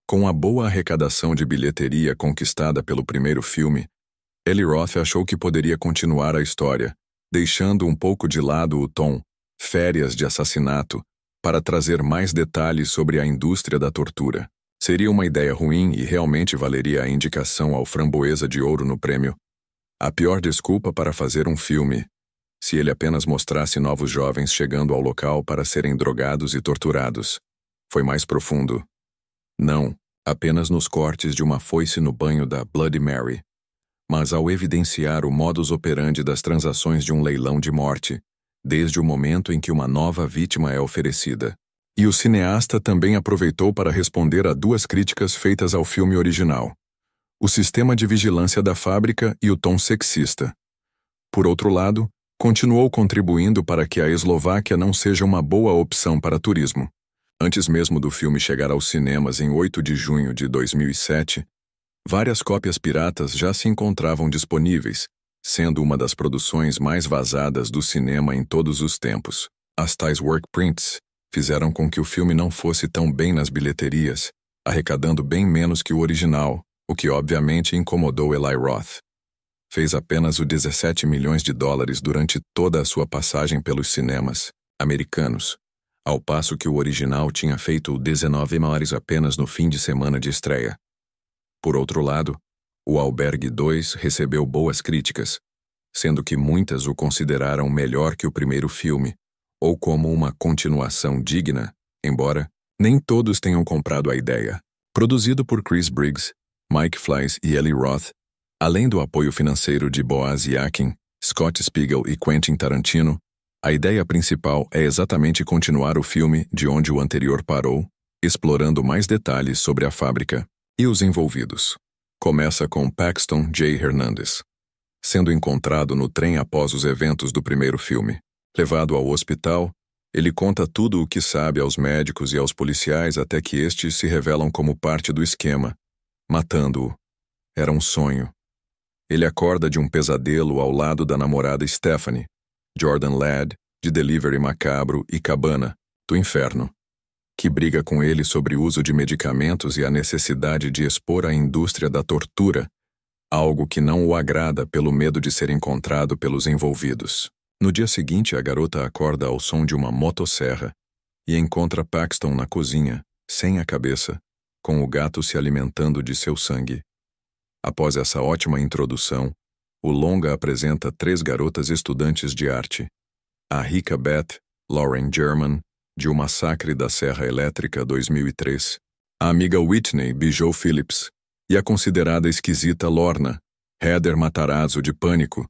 Com a boa arrecadação de bilheteria conquistada pelo primeiro filme, Eli Roth achou que poderia continuar a história, deixando um pouco de lado o tom férias de assassinato para trazer mais detalhes sobre a indústria da tortura. Seria uma ideia ruim e realmente valeria a indicação ao Framboesa de Ouro no prêmio. A pior desculpa para fazer um filme, se ele apenas mostrasse novos jovens chegando ao local para serem drogados e torturados. Foi mais profundo. Não, apenas nos cortes de uma foice no banho da Bloody Mary. Mas ao evidenciar o modus operandi das transações de um leilão de morte, desde o momento em que uma nova vítima é oferecida. E o cineasta também aproveitou para responder a duas críticas feitas ao filme original: o sistema de vigilância da fábrica e o tom sexista. Por outro lado, continuou contribuindo para que a Eslováquia não seja uma boa opção para turismo. Antes mesmo do filme chegar aos cinemas em 8 de junho de 2007, várias cópias piratas já se encontravam disponíveis, sendo uma das produções mais vazadas do cinema em todos os tempos. As tais work prints fizeram com que o filme não fosse tão bem nas bilheterias, arrecadando bem menos que o original, o que obviamente incomodou Eli Roth. Fez apenas os 17 milhões de dólares durante toda a sua passagem pelos cinemas americanos, ao passo que o original tinha feito 19 maiores apenas no fim de semana de estreia. Por outro lado, o Albergue 2 recebeu boas críticas, sendo que muitas o consideraram melhor que o primeiro filme, ou como uma continuação digna, embora nem todos tenham comprado a ideia. Produzido por Chris Briggs, Mike Fleiss e Eli Roth, além do apoio financeiro de Boaz Yakin, Scott Spiegel e Quentin Tarantino, a ideia principal é exatamente continuar o filme de onde o anterior parou, explorando mais detalhes sobre a fábrica e os envolvidos. Começa com Paxton J. Hernandez sendo encontrado no trem após os eventos do primeiro filme. Levado ao hospital, ele conta tudo o que sabe aos médicos e aos policiais até que estes se revelam como parte do esquema, matando-o. Era um sonho. Ele acorda de um pesadelo ao lado da namorada Stephanie, Jordan Ladd, de Delivery Macabro e Cabana, do Inferno, que briga com ele sobre o uso de medicamentos e a necessidade de expor a indústria da tortura, algo que não o agrada pelo medo de ser encontrado pelos envolvidos. No dia seguinte, a garota acorda ao som de uma motosserra e encontra Paxton na cozinha, sem a cabeça, com o gato se alimentando de seu sangue. Após essa ótima introdução, o longa apresenta 3 garotas estudantes de arte: a rica Beth, Lauren German, de O Massacre da Serra Elétrica 2003, a amiga Whitney Bijou Phillips e a considerada esquisita Lorna, Heather Matarazzo de Pânico,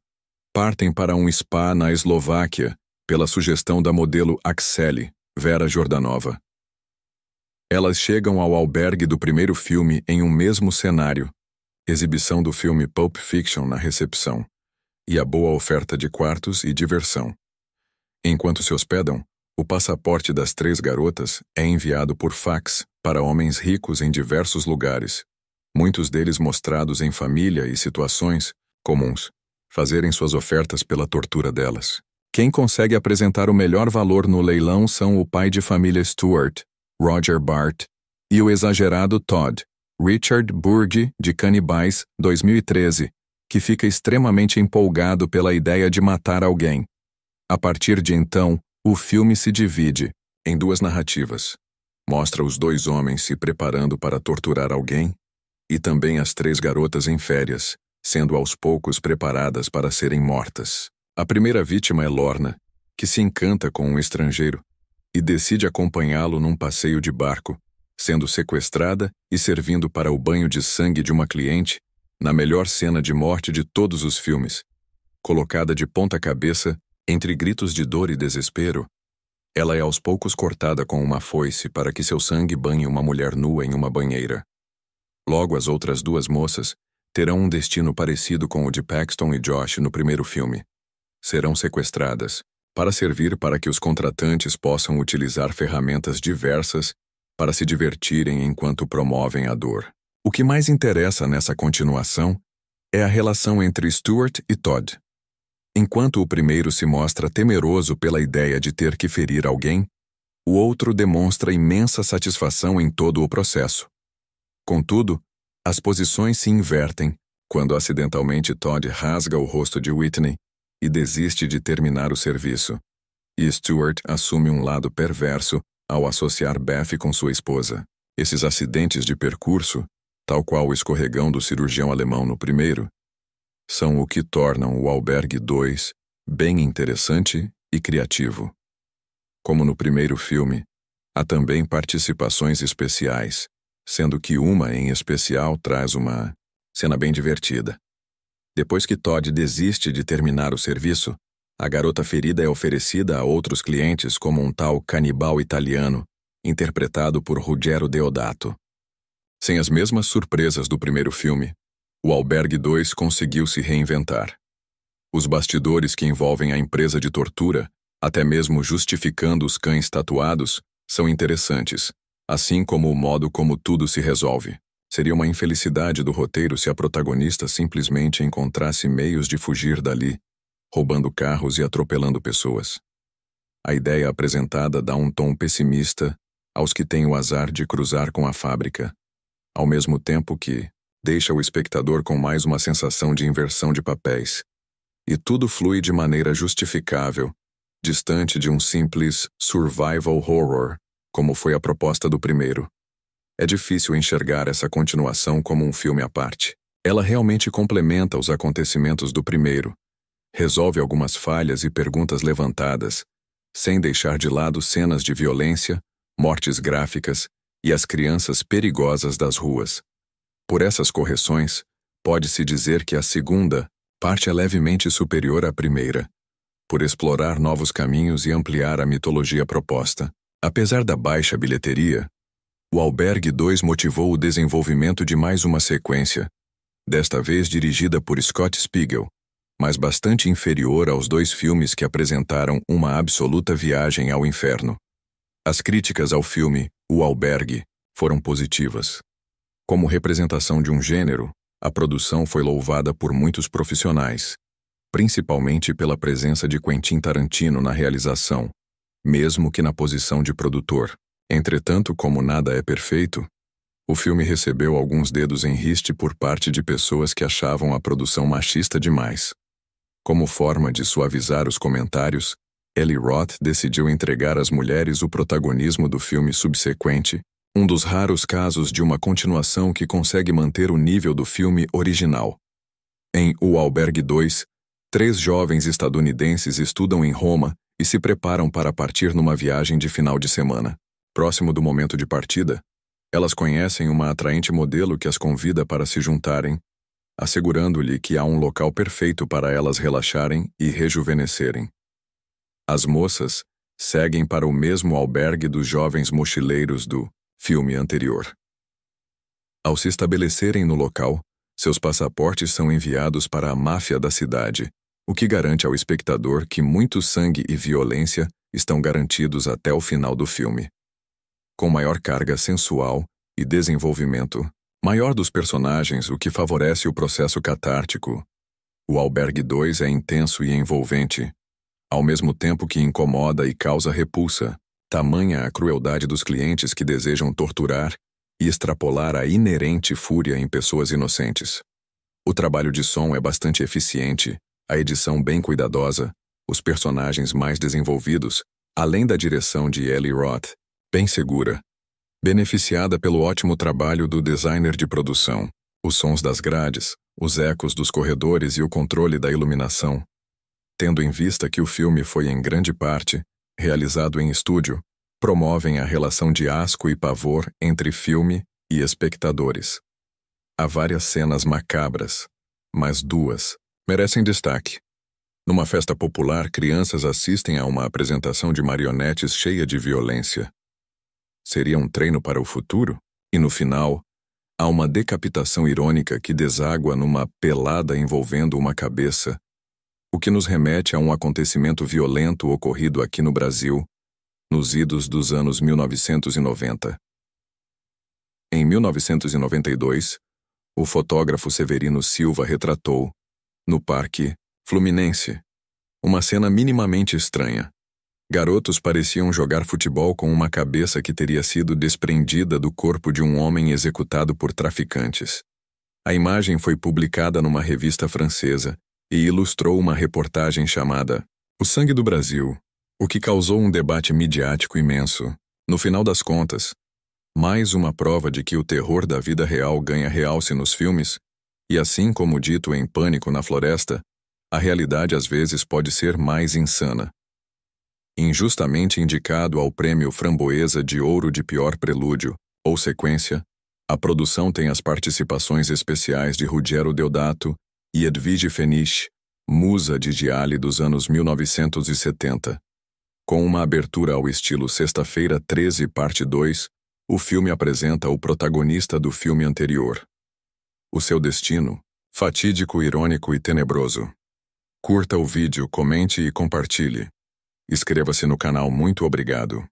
partem para um spa na Eslováquia pela sugestão da modelo Axelle, Vera Jordanova. Elas chegam ao albergue do primeiro filme em um mesmo cenário, exibição do filme Pulp Fiction na recepção, e a boa oferta de quartos e diversão. Enquanto se hospedam, o passaporte das 3 garotas é enviado por fax para homens ricos em diversos lugares, muitos deles mostrados em família e situações comuns, fazerem suas ofertas pela tortura delas. Quem consegue apresentar o melhor valor no leilão são o pai de família Stewart, Roger Bart, e o exagerado Todd, Richard Burge, de Canibais, 2013, que fica extremamente empolgado pela ideia de matar alguém. A partir de então, o filme se divide em 2 narrativas. Mostra os 2 homens se preparando para torturar alguém e também as 3 garotas em férias, sendo aos poucos preparadas para serem mortas. A primeira vítima é Lorna, que se encanta com um estrangeiro e decide acompanhá-lo num passeio de barco, sendo sequestrada e servindo para o banho de sangue de uma cliente, na melhor cena de morte de todos os filmes. Colocada de ponta cabeça, entre gritos de dor e desespero, ela é aos poucos cortada com uma foice para que seu sangue banhe uma mulher nua em uma banheira. Logo, as outras 2 moças terão um destino parecido com o de Paxton e Josh no primeiro filme. Serão sequestradas, para servir para que os contratantes possam utilizar ferramentas diversas para se divertirem enquanto promovem a dor. O que mais interessa nessa continuação é a relação entre Stewart e Todd. Enquanto o primeiro se mostra temeroso pela ideia de ter que ferir alguém, o outro demonstra imensa satisfação em todo o processo. Contudo, as posições se invertem quando acidentalmente Todd rasga o rosto de Whitney e desiste de terminar o serviço, e Stuart assume um lado perverso ao associar Beth com sua esposa. Esses acidentes de percurso, tal qual o escorregão do cirurgião alemão no primeiro, são o que tornam o Albergue 2 bem interessante e criativo. Como no primeiro filme, há também participações especiais, sendo que uma em especial traz uma cena bem divertida. Depois que Todd desiste de terminar o serviço, a garota ferida é oferecida a outros clientes como um tal canibal italiano, interpretado por Ruggero Deodato. Sem as mesmas surpresas do primeiro filme, o Albergue 2 conseguiu se reinventar. Os bastidores que envolvem a empresa de tortura, até mesmo justificando os cães tatuados, são interessantes, assim como o modo como tudo se resolve. Seria uma infelicidade do roteiro se a protagonista simplesmente encontrasse meios de fugir dali, roubando carros e atropelando pessoas. A ideia apresentada dá um tom pessimista aos que têm o azar de cruzar com a fábrica, ao mesmo tempo que deixa o espectador com mais uma sensação de inversão de papéis. E tudo flui de maneira justificável, distante de um simples survival horror, como foi a proposta do primeiro. É difícil enxergar essa continuação como um filme à parte. Ela realmente complementa os acontecimentos do primeiro, resolve algumas falhas e perguntas levantadas, sem deixar de lado cenas de violência, mortes gráficas e as crianças perigosas das ruas. Por essas correções, pode-se dizer que a segunda parte é levemente superior à primeira, por explorar novos caminhos e ampliar a mitologia proposta. Apesar da baixa bilheteria, o Albergue 2 motivou o desenvolvimento de mais uma sequência, desta vez dirigida por Scott Spiegel, mas bastante inferior aos dois filmes que apresentaram uma absoluta viagem ao inferno. As críticas ao filme O Albergue foram positivas. Como representação de um gênero, a produção foi louvada por muitos profissionais, principalmente pela presença de Quentin Tarantino na realização, mesmo que na posição de produtor. Entretanto, como nada é perfeito, o filme recebeu alguns dedos em riste por parte de pessoas que achavam a produção machista demais. Como forma de suavizar os comentários, Eli Roth decidiu entregar às mulheres o protagonismo do filme subsequente, um dos raros casos de uma continuação que consegue manter o nível do filme original. Em O Albergue 2, 3 jovens estadunidenses estudam em Roma e se preparam para partir numa viagem de final de semana. Próximo do momento de partida, elas conhecem uma atraente modelo que as convida para se juntarem, assegurando-lhe que há um local perfeito para elas relaxarem e rejuvenescerem. As moças seguem para o mesmo albergue dos jovens mochileiros do filme anterior. Ao se estabelecerem no local, seus passaportes são enviados para a máfia da cidade, o que garante ao espectador que muito sangue e violência estão garantidos até o final do filme. Com maior carga sensual e desenvolvimento, maior dos personagens, o que favorece o processo catártico. O Albergue 2 é intenso e envolvente, ao mesmo tempo que incomoda e causa repulsa, tamanha a crueldade dos clientes que desejam torturar e extrapolar a inerente fúria em pessoas inocentes. O trabalho de som é bastante eficiente, a edição bem cuidadosa, os personagens mais desenvolvidos, além da direção de Eli Roth, bem segura, beneficiada pelo ótimo trabalho do designer de produção, os sons das grades, os ecos dos corredores e o controle da iluminação. Tendo em vista que o filme foi em grande parte realizado em estúdio, promovem a relação de asco e pavor entre filme e espectadores. Há várias cenas macabras, mas 2 merecem destaque. Numa festa popular, crianças assistem a uma apresentação de marionetes cheia de violência. Seria um treino para o futuro? E no final, há uma decapitação irônica que deságua numa pelada envolvendo uma cabeça, o que nos remete a um acontecimento violento ocorrido aqui no Brasil, nos idos dos anos 1990. Em 1992, o fotógrafo Severino Silva retratou, no Parque Fluminense, uma cena minimamente estranha. Garotos pareciam jogar futebol com uma cabeça que teria sido desprendida do corpo de um homem executado por traficantes. A imagem foi publicada numa revista francesa e ilustrou uma reportagem chamada O Sangue do Brasil, o que causou um debate midiático imenso. No final das contas, mais uma prova de que o terror da vida real ganha realce nos filmes, e assim como dito em Pânico na Floresta, a realidade às vezes pode ser mais insana. Injustamente indicado ao prêmio Framboesa de Ouro de pior prelúdio, ou sequência, a produção tem as participações especiais de Ruggero Deodato e Edwige Fenisch, musa de Gialli dos anos 1970. Com uma abertura ao estilo Sexta-feira 13, parte 2, o filme apresenta o protagonista do filme anterior. O seu destino, fatídico, irônico e tenebroso. Curta o vídeo, comente e compartilhe. Inscreva-se no canal. Muito obrigado.